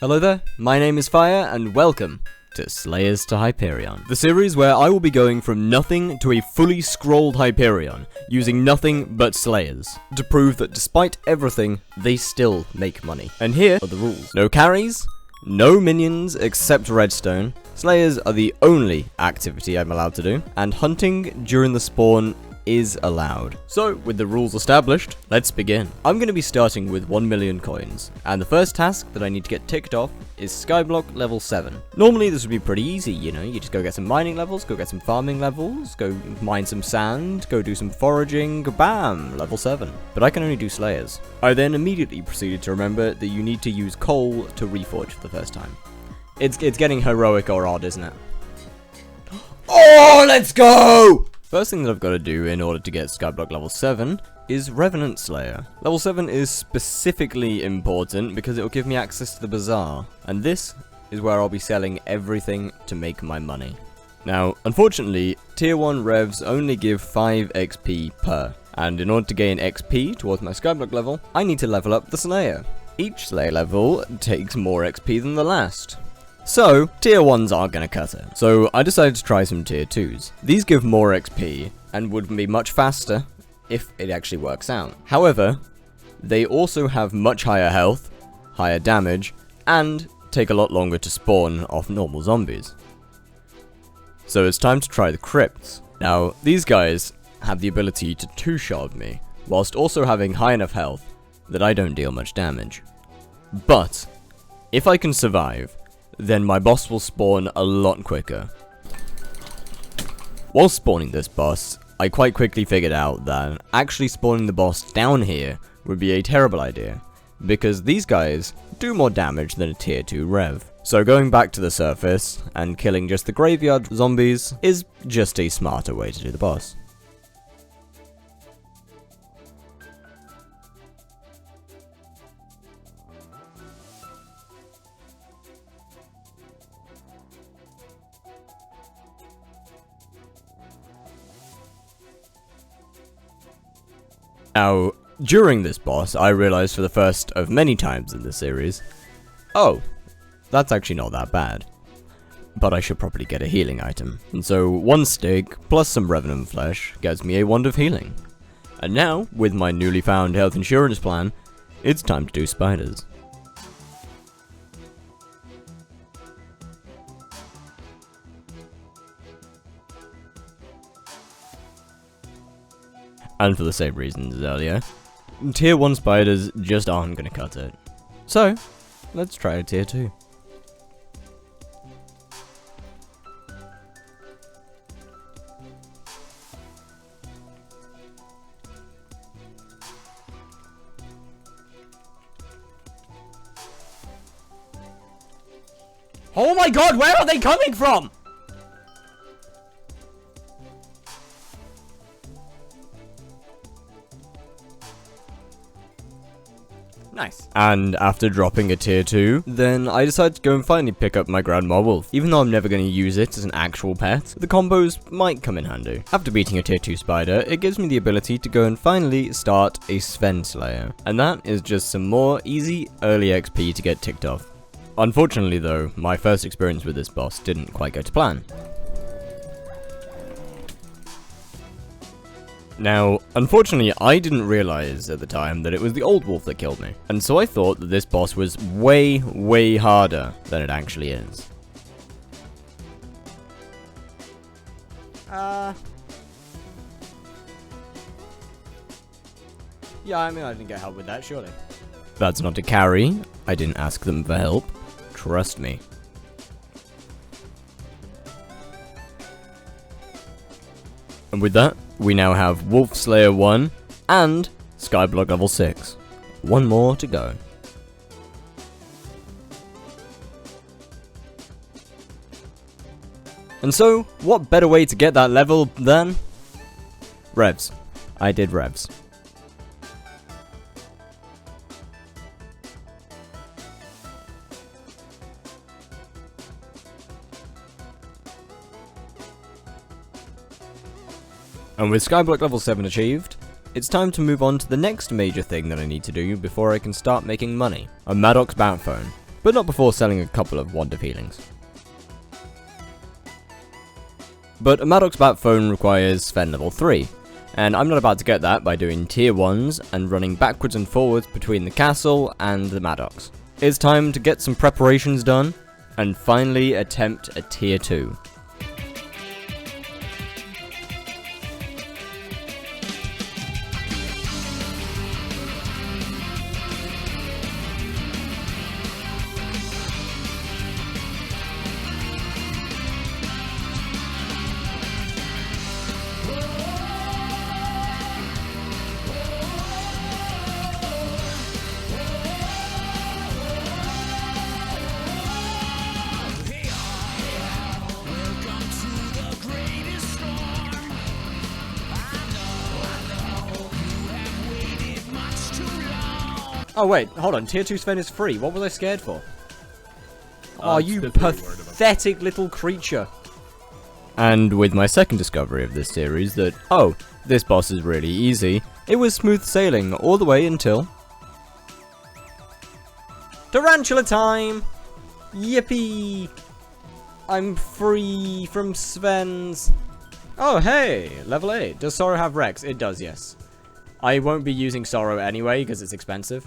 Hello there, my name is Fire, and welcome to Slayers to Hyperion, the series where I will be going from nothing to a fully scrolled Hyperion, using nothing but Slayers, to prove that despite everything, they still make money. And here are the rules. No carries, no minions except redstone, Slayers are the only activity I'm allowed to do, and hunting during the spawn is allowed. So, with the rules established, let's begin. I'm going to be starting with 1 million coins, and the first task that I need to get ticked off is Skyblock level 7. Normally this would be pretty easy, you know, you just go get some mining levels, go get some farming levels, go mine some sand, go do some foraging, bam, level 7. But I can only do Slayers. I then immediately proceeded to remember that you need to use coal to reforge for the first time. It's getting heroic or odd, isn't it? Oh, let's go! First thing that I've got to do in order to get Skyblock level 7 is Revenant Slayer. Level 7 is specifically important because it will give me access to the bazaar, and this is where I'll be selling everything to make my money. Now, unfortunately, tier 1 revs only give 5 XP per, and in order to gain XP towards my Skyblock level, I need to level up the Slayer. Each Slayer level takes more XP than the last. So, tier 1s aren't going to cut it. So, I decided to try some tier 2s. These give more XP, and would be much faster if it actually works out. However, they also have much higher health, higher damage, and take a lot longer to spawn off normal zombies. So it's time to try the crypts. Now, these guys have the ability to two-shot me, whilst also having high enough health that I don't deal much damage. But, if I can survive, then my boss will spawn a lot quicker. While spawning this boss, I quite quickly figured out that actually spawning the boss down here would be a terrible idea, because these guys do more damage than a tier 2 rev. So going back to the surface and killing just the graveyard zombies is just a smarter way to do the boss. Now, during this boss, I realized for the first of many times in this series, oh, that's actually not that bad. But I should probably get a healing item. And so, 1 stick, plus some revenant flesh, gets me a wand of healing. And now, with my newly found health insurance plan, it's time to do spiders. And for the same reasons as earlier, tier 1 spiders just aren't going to cut it. So, let's try a tier 2. Oh my god, where are they coming from? Nice. And after dropping a tier 2, then I decided to go and finally pick up my Grandma Wolf. Even though I'm never going to use it as an actual pet, the combos might come in handy. After beating a tier 2 spider, it gives me the ability to go and finally start a Sven Slayer. And that is just some more easy early XP to get ticked off. Unfortunately though, my first experience with this boss didn't quite go to plan. Now, unfortunately, I didn't realize at the time that it was the old wolf that killed me, and so I thought that this boss was way, way harder than it actually is. Yeah, I mean, I didn't get help with that, surely. That's not a carry. I didn't ask them for help. Trust me. And with that, we now have Wolf Slayer 1 and Skyblock level 6. One more to go. And so, what better way to get that level than revs? I did revs. And with Skyblock level 7 achieved, it's time to move on to the next major thing that I need to do before I can start making money. A Maddox bat phone. but not before selling a couple of Wand of Healings. But a Maddox Bat Phone requires Sven level 3, and I'm not about to get that by doing tier 1s and running backwards and forwards between the castle and the Maddox. It's time to get some preparations done, and finally attempt a tier 2. Oh wait, hold on, tier 2 Sven is free. What was I scared for? Oh, you pathetic little creature. And with my second discovery of this series that, oh, this boss is really easy, it was smooth sailing all the way until... Tarantula time! Yippee! I'm free from Sven's. Oh hey, level 8. Does Sorrow have Rex? It does, yes. I won't be using Sorrow anyway, because it's expensive.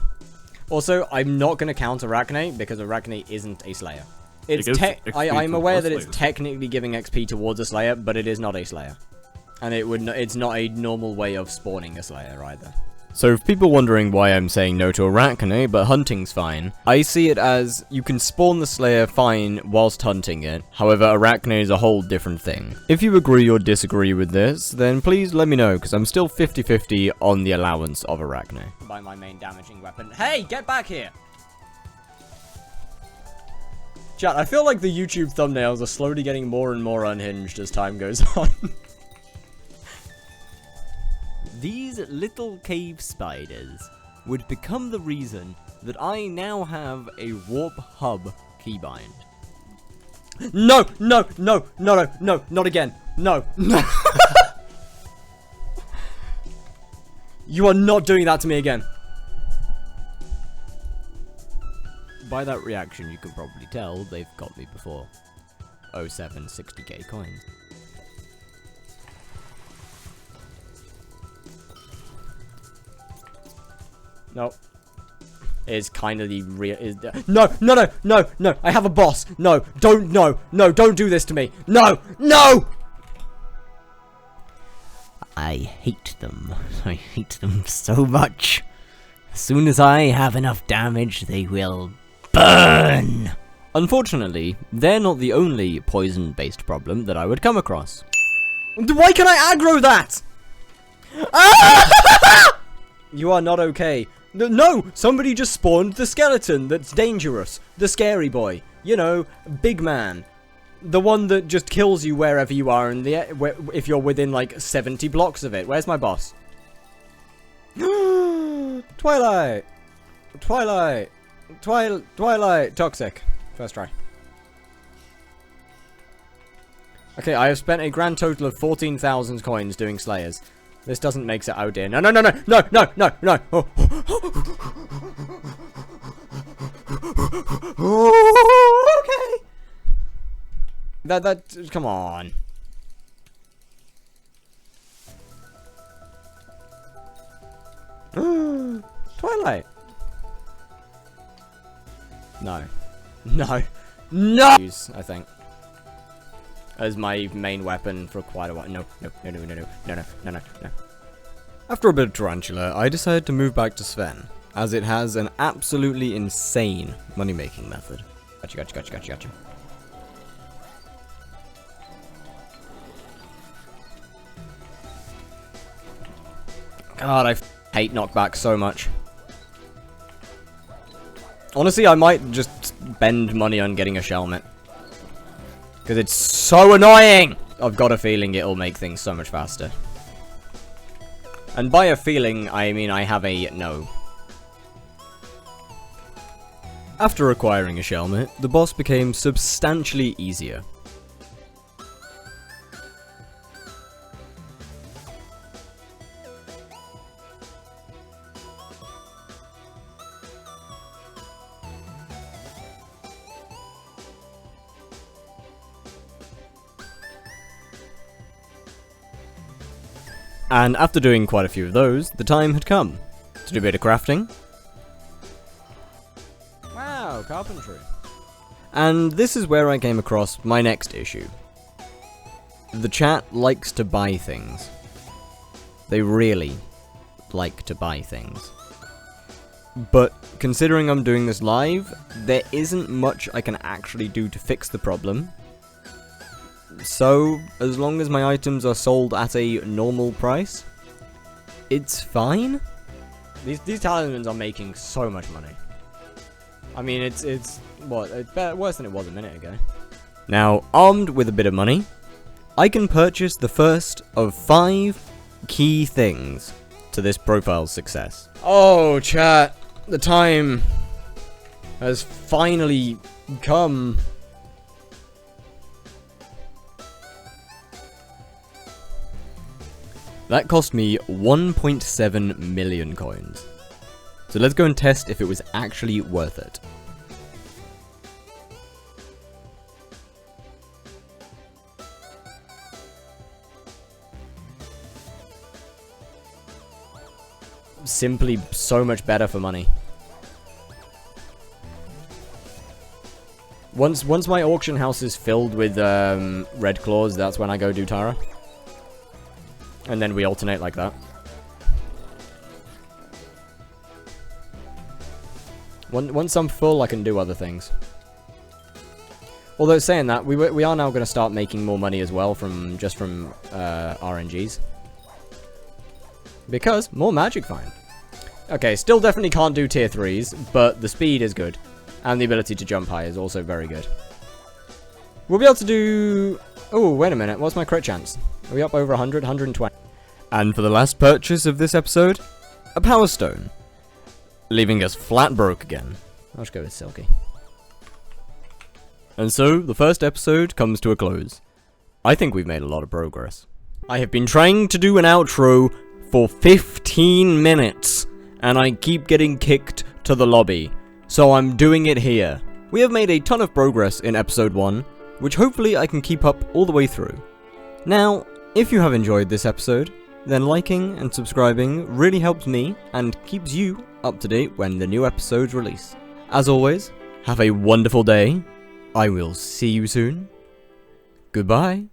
Also, I'm not going to count Arachne, because Arachne isn't a Slayer. I'm aware that it's technically giving XP towards a Slayer, but it is not a Slayer. And it's not a normal way of spawning a Slayer either. So if people wondering why I'm saying no to Arachne, but hunting's fine, I see it as you can spawn the Slayer fine whilst hunting it. However, Arachne is a whole different thing. If you agree or disagree with this, then please let me know, because I'm still 50-50 on the allowance of Arachne. By my main damaging weapon. Hey, get back here! Chat, I feel like the YouTube thumbnails are slowly getting more and more unhinged as time goes on. These little cave spiders would become the reason that I now have a warp hub keybind. No, no, no, no, no, no, not again. No, no. You are not doing that to me again. By that reaction, you can probably tell they've got me before. 07 60k coins. No. It's kind of the real. No, no, no, no, no. I have a boss. No, don't. No, no, don't do this to me. No, no. I hate them. I hate them so much. As soon as I have enough damage, they will burn. Unfortunately, they're not the only poison-based problem that I would come across. Why can I aggro that? Ah! You are not okay. No, somebody just spawned the skeleton that's dangerous. The scary boy. You know, big man. The one that just kills you wherever you are in the if you're within like 70 blocks of it. Where's my boss? Twilight. Twilight. Twilight. Toxic. First try. Okay, I have spent a grand total of 14,000 coins doing Slayers. This doesn't make it. Oh dear. No, no, no, no, no, no, no, no. Oh. Okay. Come on. Twilight. No. No. No! I think. As my main weapon for quite a while. No, no, no, no, no, no, no, no, no, no, no. After a bit of Tarantula, I decided to move back to Sven, as it has an absolutely insane money-making method. Gotcha, gotcha, gotcha, gotcha, gotcha. God, I hate knockback so much. Honestly, I might just spend money on getting a Shelmet. Because it's so annoying! I've got a feeling it'll make things so much faster. And by a feeling, I mean I have a no. After acquiring a Shelmet, the boss became substantially easier. And after doing quite a few of those, the time had come to do a bit of crafting. Wow, carpentry. And this is where I came across my next issue. The chat likes to buy things. They really like to buy things. But considering I'm doing this live, there isn't much I can actually do to fix the problem. So, as long as my items are sold at a normal price, it's fine. These talismans are making so much money. I mean, it's worse than it was a minute ago. Now, armed with a bit of money, I can purchase the first of 5 key things to this profile's success. Oh, chat, the time has finally come. That cost me 1.7 million coins. So let's go and test if it was actually worth it. Simply so much better for money. Once my auction house is filled with red claws, that's when I go do Tara. And then we alternate like that. Once I'm full, I can do other things. Although saying that, we are now going to start making more money as well from RNGs. Because more magic find. Okay, still definitely can't do tier 3s, but the speed is good. And the ability to jump high is also very good. We'll be able to do... Oh, wait a minute, what's my crit chance? Are we up over 100? 120. And for the last purchase of this episode, a power stone. Leaving us flat broke again. I'll just go with Silky. And so, the first episode comes to a close. I think we've made a lot of progress. I have been trying to do an outro for 15 minutes, and I keep getting kicked to the lobby. So I'm doing it here. We have made a ton of progress in episode 1, which hopefully I can keep up all the way through. Now, if you have enjoyed this episode, then liking and subscribing really helps me and keeps you up to date when the new episodes release. As always, have a wonderful day. I will see you soon. Goodbye.